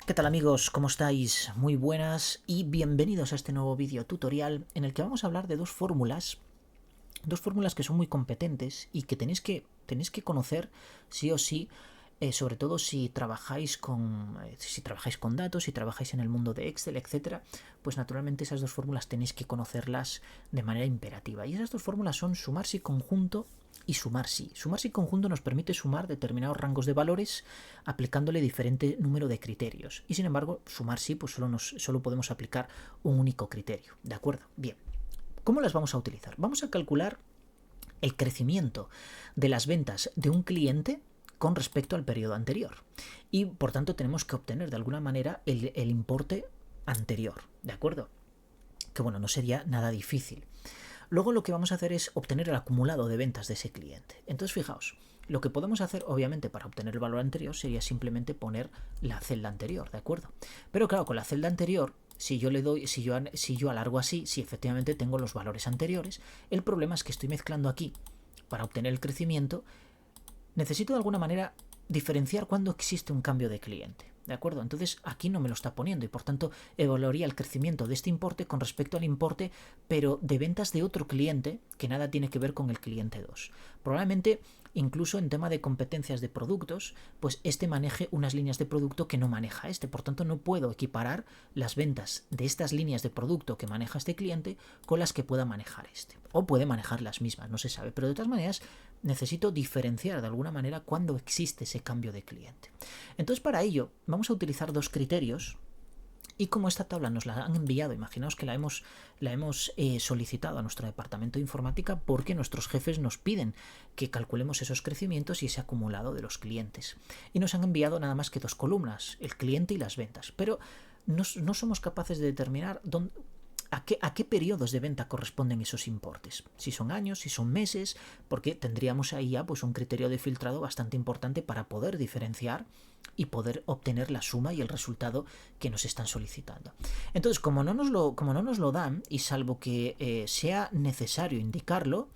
¿Qué tal amigos? ¿Cómo estáis? Muy buenas y bienvenidos a este nuevo vídeo tutorial en el que vamos a hablar de dos fórmulas que son muy competentes y que tenéis que conocer sí o sí, sobre todo si trabajáis con datos, si trabajáis en el mundo de Excel, etcétera, pues naturalmente esas dos fórmulas tenéis que conocerlas de manera imperativa. Y esas dos fórmulas son sumar si conjunto y sumar si. Sumar si conjunto nos permite sumar determinados rangos de valores aplicándole diferente número de criterios. Y sin embargo, sumar si pues solo podemos aplicar un único criterio. ¿De acuerdo? Bien. ¿Cómo las vamos a utilizar? Vamos a calcular el crecimiento de las ventas de un cliente con respecto al periodo anterior. Y por tanto tenemos que obtener de alguna manera el importe anterior. ¿De acuerdo? Que bueno, no sería nada difícil. Luego lo que vamos a hacer es obtener el acumulado de ventas de ese cliente. Entonces fijaos, lo que podemos hacer obviamente para obtener el valor anterior sería simplemente poner la celda anterior, ¿de acuerdo? Pero claro, con la celda anterior, si yo alargo así, si efectivamente tengo los valores anteriores, el problema es que estoy mezclando aquí, para obtener el crecimiento, necesito de alguna manera diferenciar cuando existe un cambio de cliente. ¿De acuerdo? Entonces aquí no me lo está poniendo y por tanto evaluaría el crecimiento de este importe con respecto al importe, pero de ventas de otro cliente que nada tiene que ver con el cliente 2. Probablemente incluso en tema de competencias de productos, pues este maneje unas líneas de producto que no maneja este. Por tanto, no puedo equiparar las ventas de estas líneas de producto que maneja este cliente con las que pueda manejar este. O puede manejar las mismas, no se sabe. Pero de todas maneras, necesito diferenciar de alguna manera cuando existe ese cambio de cliente. Entonces, para ello, vamos a utilizar dos criterios. Y como esta tabla nos la han enviado, imaginaos que la hemos solicitado a nuestro departamento de informática porque nuestros jefes nos piden que calculemos esos crecimientos y ese acumulado de los clientes. Y nos han enviado nada más que dos columnas, el cliente y las ventas. Pero no somos capaces de determinar ¿a qué periodos de venta corresponden esos importes? Si son años, si son meses, porque tendríamos ahí ya pues un criterio de filtrado bastante importante para poder diferenciar y poder obtener la suma y el resultado que nos están solicitando. Entonces, como no nos lo dan, y salvo que sea necesario indicarlo,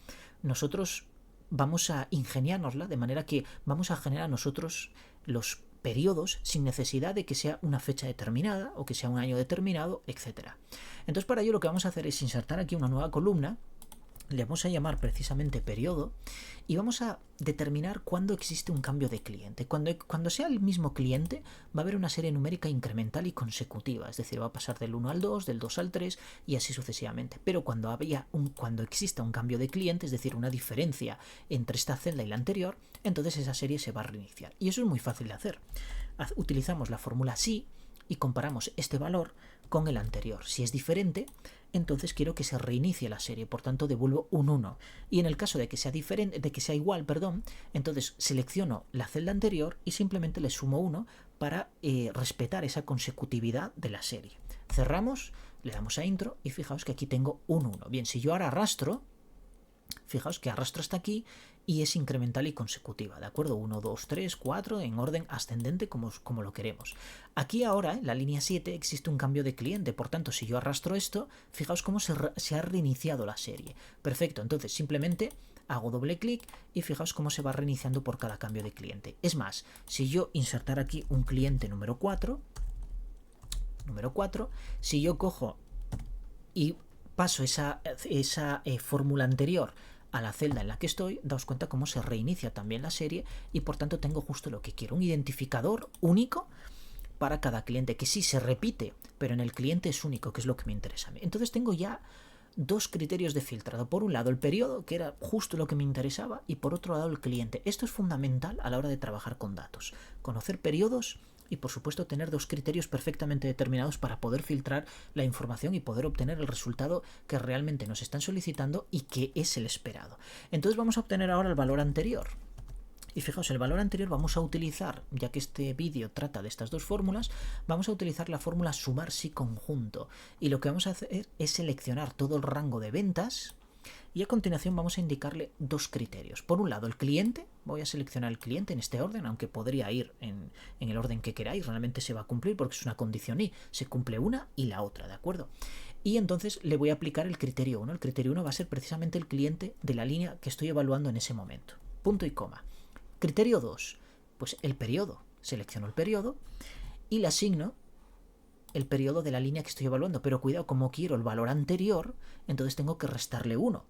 nosotros vamos a ingeniárnosla de manera que vamos a generar nosotros los periodos sin necesidad de que sea una fecha determinada o que sea un año determinado, etc. Entonces, para ello lo que vamos a hacer es insertar aquí una nueva columna, le vamos a llamar precisamente periodo y vamos a determinar cuándo existe un cambio de cliente. Cuando sea el mismo cliente va a haber una serie numérica incremental y consecutiva, es decir, va a pasar del 1 al 2, del 2 al 3 y así sucesivamente. Pero cuando exista un cambio de cliente, es decir, una diferencia entre esta celda y la anterior, entonces esa serie se va a reiniciar. Y eso es muy fácil de hacer. Utilizamos la fórmula SI y comparamos este valor con el anterior. Si es diferente, entonces quiero que se reinicie la serie, por tanto devuelvo un 1. Y en el caso de que sea igual, entonces selecciono la celda anterior y simplemente le sumo 1 para respetar esa consecutividad de la serie. Cerramos, le damos a intro y fijaos que aquí tengo un 1. Bien, si yo ahora arrastro, fijaos que arrastro hasta aquí y es incremental y consecutiva, ¿de acuerdo? 1, 2, 3, 4 en orden ascendente como lo queremos. Aquí ahora, en la línea 7, existe un cambio de cliente, por tanto, si yo arrastro esto, fijaos cómo se ha reiniciado la serie. Perfecto, entonces simplemente hago doble clic y fijaos cómo se va reiniciando por cada cambio de cliente. Es más, si yo insertar aquí un cliente número 4, si yo cojo y paso esa fórmula anterior a la celda en la que estoy, daos cuenta cómo se reinicia también la serie y por tanto tengo justo lo que quiero, un identificador único para cada cliente, que sí se repite, pero en el cliente es único, que es lo que me interesa a mí. Entonces tengo ya dos criterios de filtrado. Por un lado el periodo, que era justo lo que me interesaba, y por otro lado el cliente. Esto es fundamental a la hora de trabajar con datos. Conocer periodos y por supuesto tener dos criterios perfectamente determinados para poder filtrar la información y poder obtener el resultado que realmente nos están solicitando y que es el esperado. Entonces vamos a obtener ahora el valor anterior. Y fijaos, el valor anterior vamos a utilizar, ya que este vídeo trata de estas dos fórmulas, vamos a utilizar la fórmula sumar si conjunto. Y lo que vamos a hacer es seleccionar todo el rango de ventas y a continuación vamos a indicarle dos criterios. Por un lado, el cliente, voy a seleccionar el cliente en este orden, aunque podría ir en el orden que queráis, realmente se va a cumplir porque es una condición y se cumple una y la otra, ¿de acuerdo? Y entonces le voy a aplicar el criterio 1. El criterio 1 va a ser precisamente el cliente de la línea que estoy evaluando en ese momento. Punto y coma. Criterio 2, pues el periodo. Selecciono el periodo y le asigno el periodo de la línea que estoy evaluando. Pero cuidado, como quiero el valor anterior, entonces tengo que restarle 1.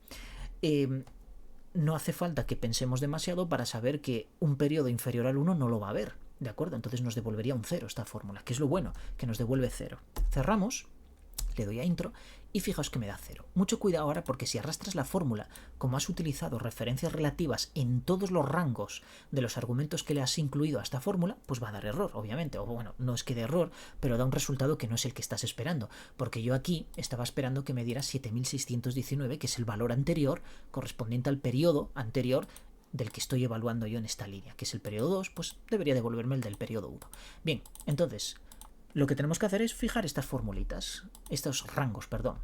No hace falta que pensemos demasiado para saber que un periodo inferior al 1 no lo va a haber, ¿de acuerdo? Entonces nos devolvería un 0 esta fórmula, que es lo bueno, que nos devuelve 0. Cerramos, le doy a intro y fijaos que me da 0. Mucho cuidado ahora, porque si arrastras la fórmula, como has utilizado referencias relativas en todos los rangos de los argumentos que le has incluido a esta fórmula, pues va a dar error, obviamente. O bueno, no es que dé error, pero da un resultado que no es el que estás esperando, porque yo aquí estaba esperando que me diera 7619, que es el valor anterior correspondiente al periodo anterior del que estoy evaluando yo en esta línea, que es el periodo 2, pues debería devolverme el del periodo 1. Bien, entonces lo que tenemos que hacer es fijar estas formulitas, estos rangos, perdón,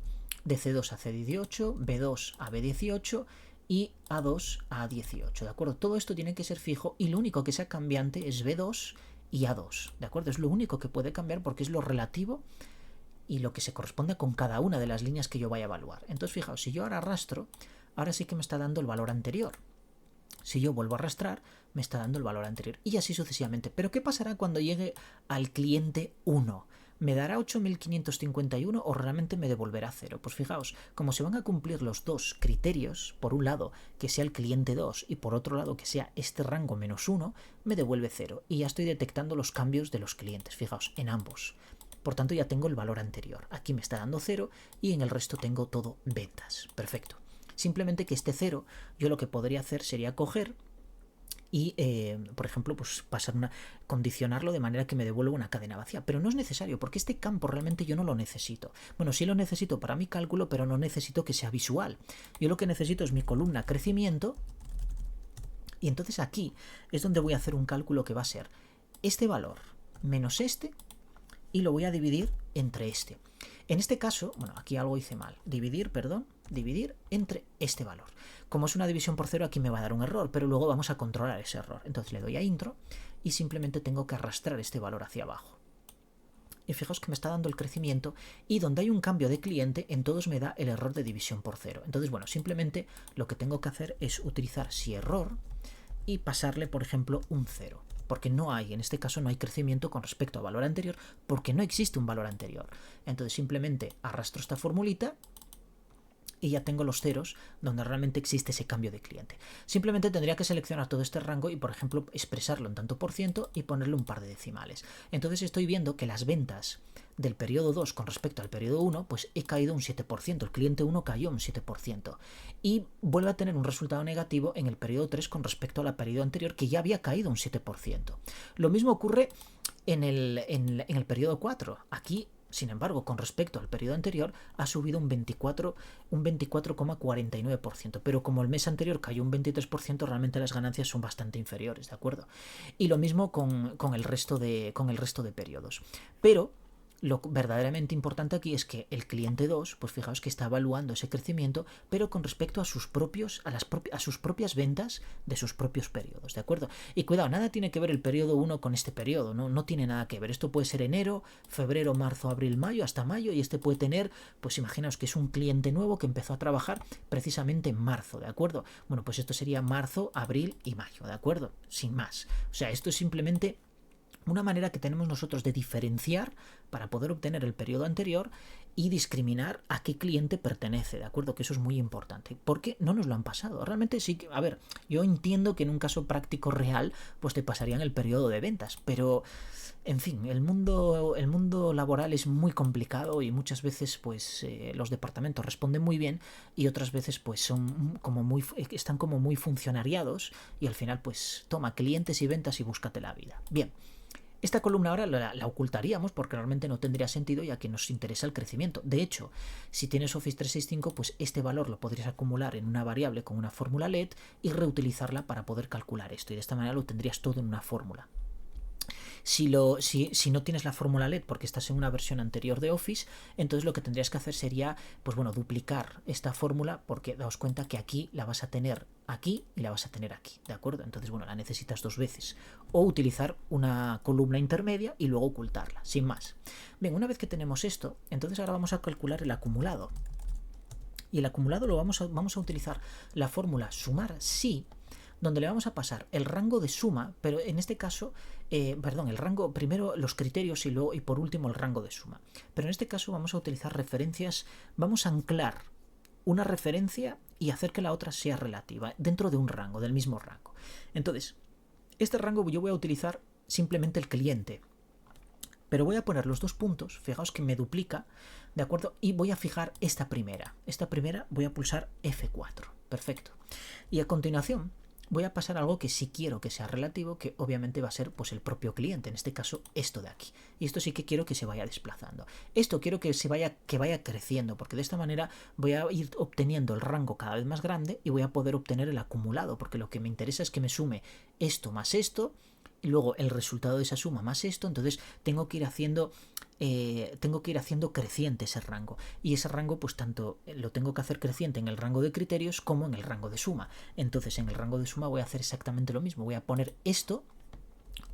de C2 a C18, B2 a B18 y A2 a A18, ¿de acuerdo? Todo esto tiene que ser fijo y lo único que sea cambiante es B2 y A2, ¿de acuerdo? Es lo único que puede cambiar porque es lo relativo y lo que se corresponde con cada una de las líneas que yo vaya a evaluar. Entonces, fijaos, si yo ahora arrastro, ahora sí que me está dando el valor anterior. Si yo vuelvo a arrastrar, me está dando el valor anterior y así sucesivamente. Pero ¿qué pasará cuando llegue al cliente 1? ¿Me dará 8551 o realmente me devolverá 0? Pues fijaos, como se van a cumplir los dos criterios, por un lado que sea el cliente 2 y por otro lado que sea este rango menos 1, me devuelve 0 y ya estoy detectando los cambios de los clientes, fijaos, en ambos. Por tanto ya tengo el valor anterior. Aquí me está dando 0 y en el resto tengo todo ventas. Perfecto. Simplemente que este 0 yo lo que podría hacer sería coger y, por ejemplo, pues condicionarlo de manera que me devuelva una cadena vacía. Pero no es necesario, porque este campo realmente yo no lo necesito. Bueno, sí lo necesito para mi cálculo, pero no necesito que sea visual. Yo lo que necesito es mi columna crecimiento y entonces aquí es donde voy a hacer un cálculo que va a ser este valor menos este y lo voy a dividir entre este. En este caso, bueno, aquí algo hice mal. Dividir entre este valor. Como es una división por 0, aquí me va a dar un error, pero luego vamos a controlar ese error. Entonces le doy a intro y simplemente tengo que arrastrar este valor hacia abajo. Y fijaos que me está dando el crecimiento y donde hay un cambio de cliente, en todos me da el error de división por 0. Entonces, bueno, simplemente lo que tengo que hacer es utilizar si error y pasarle, por ejemplo, un 0. Porque no hay, en este caso no hay crecimiento con respecto al valor anterior, porque no existe un valor anterior. Entonces simplemente arrastro esta formulita y ya tengo los ceros donde realmente existe ese cambio de cliente. Simplemente tendría que seleccionar todo este rango y, por ejemplo, expresarlo en tanto por ciento y ponerle un par de decimales. Entonces estoy viendo que las ventas del periodo 2 con respecto al periodo 1, pues he caído un 7%, el cliente 1 cayó un 7%, y vuelve a tener un resultado negativo en el periodo 3 con respecto al periodo anterior, que ya había caído un 7%. Lo mismo ocurre en el periodo 4, aquí sin embargo, con respecto al periodo anterior, ha subido un 24,49%, pero como el mes anterior cayó un 23%, realmente las ganancias son bastante inferiores, ¿de acuerdo? Y lo mismo con el resto de periodos. Pero lo verdaderamente importante aquí es que el cliente 2, pues fijaos que está evaluando ese crecimiento, pero con respecto a sus propias ventas de sus propios periodos, ¿de acuerdo? Y cuidado, nada tiene que ver el periodo 1 con este periodo, no tiene nada que ver. Esto puede ser enero, febrero, marzo, abril, mayo, hasta mayo, y este puede tener, pues imaginaos que es un cliente nuevo que empezó a trabajar precisamente en marzo, ¿de acuerdo? Bueno, pues esto sería marzo, abril y mayo, ¿de acuerdo? Sin más. O sea, esto es simplemente una manera que tenemos nosotros de diferenciar para poder obtener el periodo anterior y discriminar a qué cliente pertenece, ¿de acuerdo? Que eso es muy importante, porque no nos lo han pasado. Realmente sí que, a ver, yo entiendo que en un caso práctico real, pues te pasarían el periodo de ventas, pero, en fin, el mundo laboral es muy complicado y muchas veces, pues, los departamentos responden muy bien y otras veces, pues, están como muy funcionariados y al final, pues, toma clientes y ventas y búscate la vida. Bien. Esta columna ahora la ocultaríamos porque realmente no tendría sentido ya que nos interesa el crecimiento. De hecho, si tienes Office 365, pues este valor lo podrías acumular en una variable con una fórmula LED y reutilizarla para poder calcular esto. Y de esta manera lo tendrías todo en una fórmula. Si no tienes la fórmula LED porque estás en una versión anterior de Office, entonces lo que tendrías que hacer sería, pues bueno, duplicar esta fórmula, porque daos cuenta que aquí la vas a tener aquí y la vas a tener aquí, ¿de acuerdo? Entonces, bueno, la necesitas dos veces. O utilizar una columna intermedia y luego ocultarla, sin más. Bien, una vez que tenemos esto, entonces ahora vamos a calcular el acumulado. Y el acumulado lo vamos a utilizar la fórmula sumar sí, donde le vamos a pasar el rango de suma, pero en este caso, perdón, el rango, primero los criterios y luego y por último el rango de suma. Pero en este caso vamos a utilizar referencias, vamos a anclar una referencia y hacer que la otra sea relativa dentro de un rango, del mismo rango. Entonces, este rango yo voy a utilizar simplemente el cliente, pero voy a poner los dos puntos, fijaos que me duplica, ¿de acuerdo? Y voy a fijar esta primera voy a pulsar F4, perfecto. Y a continuación voy a pasar algo que sí quiero que sea relativo, que obviamente va a ser pues el propio cliente, en este caso esto de aquí. Y esto sí que quiero que se vaya desplazando. Esto quiero que vaya creciendo, porque de esta manera voy a ir obteniendo el rango cada vez más grande y voy a poder obtener el acumulado, porque lo que me interesa es que me sume esto más esto, y luego el resultado de esa suma más esto, entonces tengo que ir haciendo creciente ese rango, y ese rango pues tanto lo tengo que hacer creciente en el rango de criterios como en el rango de suma. Entonces en el rango de suma voy a hacer exactamente lo mismo, voy a poner esto,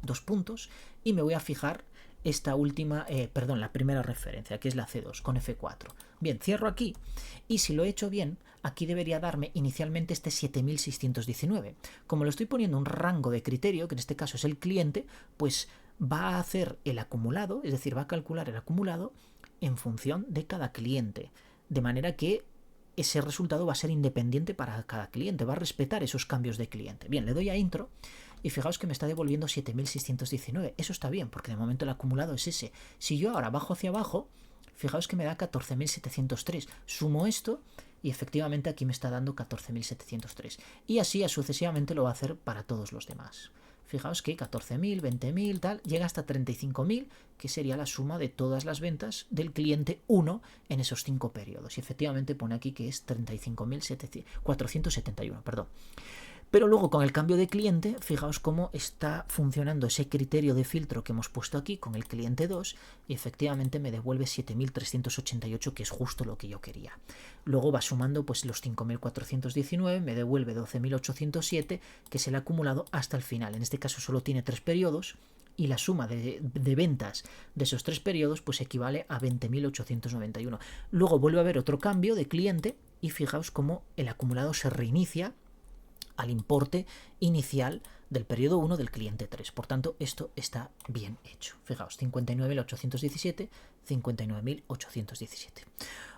dos puntos, y me voy a fijar esta última, la primera referencia, que es la C2 con F4. Bien, cierro aquí, y si lo he hecho bien, aquí debería darme inicialmente este 7619. Como lo estoy poniendo un rango de criterio, que en este caso es el cliente, pues va a hacer el acumulado, es decir, va a calcular el acumulado en función de cada cliente, de manera que ese resultado va a ser independiente para cada cliente, va a respetar esos cambios de cliente. Bien, le doy a intro y fijaos que me está devolviendo 7619. Eso está bien, porque de momento el acumulado es ese. Si yo ahora bajo hacia abajo, fijaos que me da 14.703. Sumo esto y efectivamente aquí me está dando 14.703. Y así sucesivamente lo va a hacer para todos los demás. Fijaos que 14.000, 20.000, tal, llega hasta 35.000, que sería la suma de todas las ventas del cliente 1 en esos 5 periodos. Y efectivamente pone aquí que es 35.471, perdón. Pero luego con el cambio de cliente, fijaos cómo está funcionando ese criterio de filtro que hemos puesto aquí con el cliente 2 y efectivamente me devuelve 7.388, que es justo lo que yo quería. Luego va sumando pues los 5.419, me devuelve 12.807, que es el acumulado hasta el final. En este caso solo tiene 3 periodos y la suma de ventas de esos 3 periodos pues equivale a 20.891. Luego vuelve a haber otro cambio de cliente y fijaos cómo el acumulado se reinicia al importe inicial del periodo 1 del cliente 3. Por tanto, esto está bien hecho. Fijaos, 59.817, 59.817.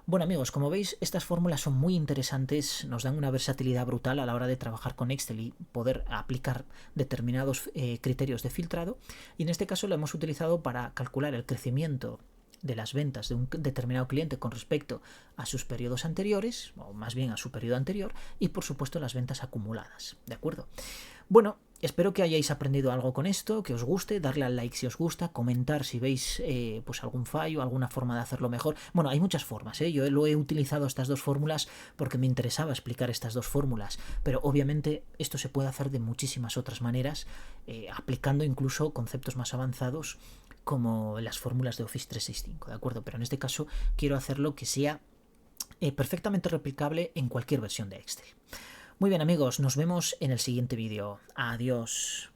Bueno amigos, como veis, estas fórmulas son muy interesantes, nos dan una versatilidad brutal a la hora de trabajar con Excel y poder aplicar determinados criterios de filtrado. Y en este caso lo hemos utilizado para calcular el crecimiento de las ventas de un determinado cliente con respecto a sus periodos anteriores, o más bien a su periodo anterior, y por supuesto las ventas acumuladas, ¿de acuerdo? Bueno, espero que hayáis aprendido algo con esto, que os guste, darle al like si os gusta, comentar si veis pues algún fallo, alguna forma de hacerlo mejor. Bueno, hay muchas formas, yo lo he utilizado estas dos fórmulas porque me interesaba explicar estas dos fórmulas, pero obviamente esto se puede hacer de muchísimas otras maneras, aplicando incluso conceptos más avanzados como las fórmulas de Office 365, ¿de acuerdo? Pero en este caso quiero hacerlo que sea perfectamente replicable en cualquier versión de Excel. Muy bien amigos, nos vemos en el siguiente vídeo. Adiós.